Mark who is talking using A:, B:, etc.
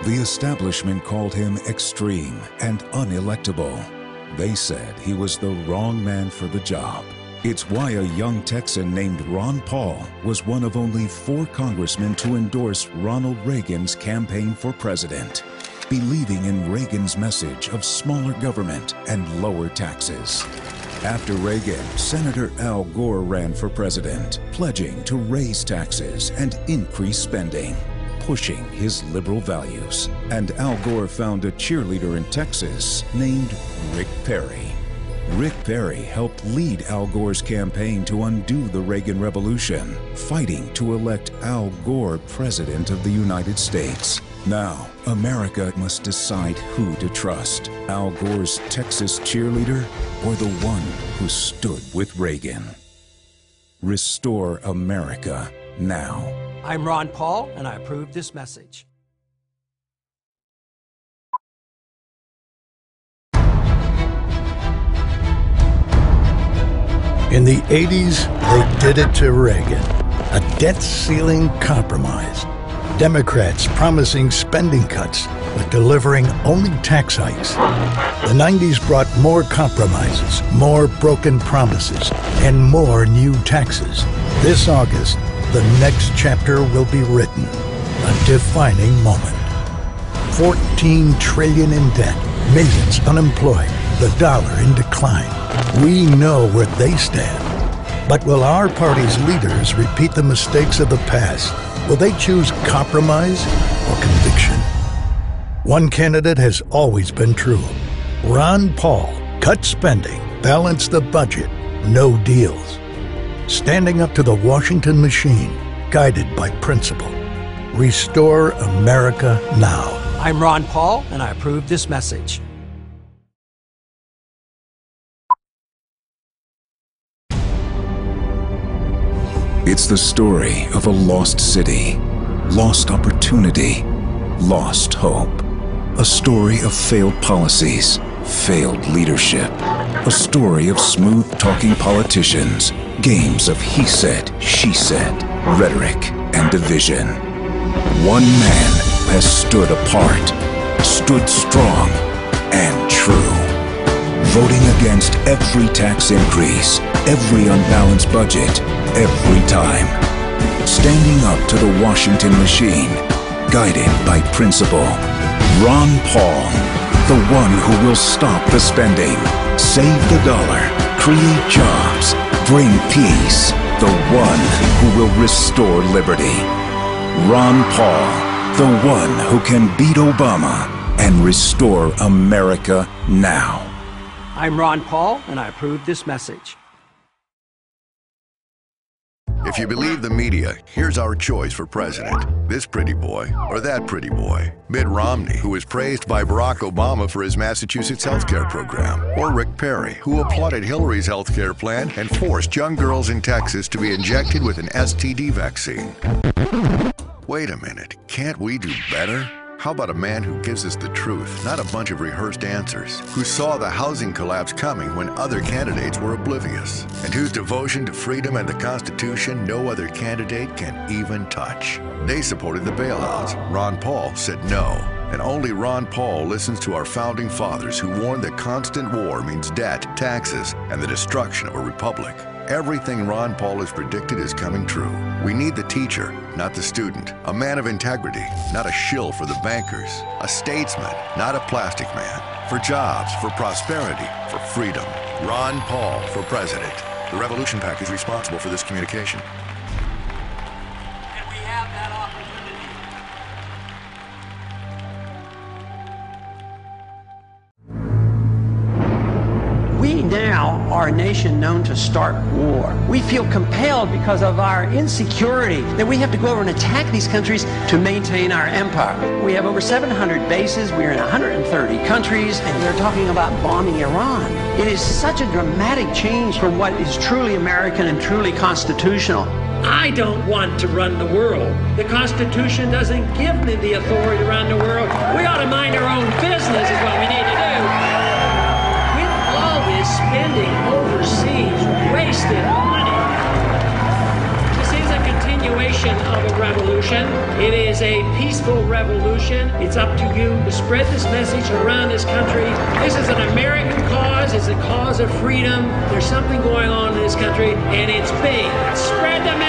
A: The establishment called him extreme and unelectable. They said he was the wrong man for the job. It's why a young Texan named Ron Paul was one of only 4 congressmen to endorse Ronald Reagan's campaign for president, believing in Reagan's message of smaller government and lower taxes. After Reagan, Senator Al Gore ran for president, pledging to raise taxes and increase spending, pushing his liberal values. And Al Gore found a cheerleader in Texas named Rick Perry. Rick Perry helped lead Al Gore's campaign to undo the Reagan Revolution, fighting to elect Al Gore President of the United States. Now, America must decide who to trust, Al Gore's Texas cheerleader or the one who stood with Reagan. Restore America now.
B: I'm Ron Paul, and I approve this message.
C: In the 80s, they did it to Reagan. A debt ceiling compromise. Democrats promising spending cuts, but delivering only tax hikes. The 90s brought more compromises, more broken promises, and more new taxes. This August, the next chapter will be written. A defining moment. 14 trillion in debt, millions unemployed, the dollar in decline. We know where they stand. But will our party's leaders repeat the mistakes of the past? Will they choose compromise or conviction? One candidate has always been true. Ron Paul. Cut spending, balance the budget, no deals. Standing up to the Washington machine, guided by principle. Restore America now.
B: I'm Ron Paul, and I approve this message.
A: It's the story of a lost city, lost opportunity, lost hope. A story of failed policies, failed leadership. A story of smooth-talking politicians, games of he said, she said, rhetoric and division. One man has stood apart, stood strong and true. Voting against every tax increase, every unbalanced budget, every time. Standing up to the Washington machine, guided by principle. Ron Paul, the one who will stop the spending, save the dollar, create jobs, bring peace. The one who will restore liberty. Ron Paul, the one who can beat Obama and restore America now.
B: I'm Ron Paul, and I approve this message.
D: If you believe the media, here's our choice for president. This pretty boy or that pretty boy. Mitt Romney, who was praised by Barack Obama for his Massachusetts healthcare program. Or Rick Perry, who applauded Hillary's healthcare plan and forced young girls in Texas to be injected with an STD vaccine. Wait a minute, can't we do better? How about a man who gives us the truth, not a bunch of rehearsed answers, who saw the housing collapse coming when other candidates were oblivious, and whose devotion to freedom and the Constitution no other candidate can even touch? They supported the bailouts. Ron Paul said no. And only Ron Paul listens to our founding fathers who warned that constant war means debt, taxes, and the destruction of a republic. Everything Ron Paul has predicted is coming true. We need the teacher, not the student. A man of integrity, not a shill for the bankers. A statesman, not a plastic man. For jobs, for prosperity, for freedom. Ron Paul for president. The Revolution PAC is responsible for this communication.
B: And we have that opportunity. We now are a nation known to start war. We feel compelled because of our insecurity that we have to go over and attack these countries to maintain our empire. We have over 700 bases, we're in 130 countries, and they're talking about bombing Iran. It is such a dramatic change from what is truly American and truly constitutional. I don't want to run the world. The Constitution doesn't give me the authority to run the world. We ought to mind our own business is what we need to do. Spending overseas, wasted money. This is a continuation definition of a revolution. It is a peaceful revolution. It's up to you to spread this message around this country. This is an American cause. It's a cause of freedom. There's something going on in this country, and it's big. Spread the message.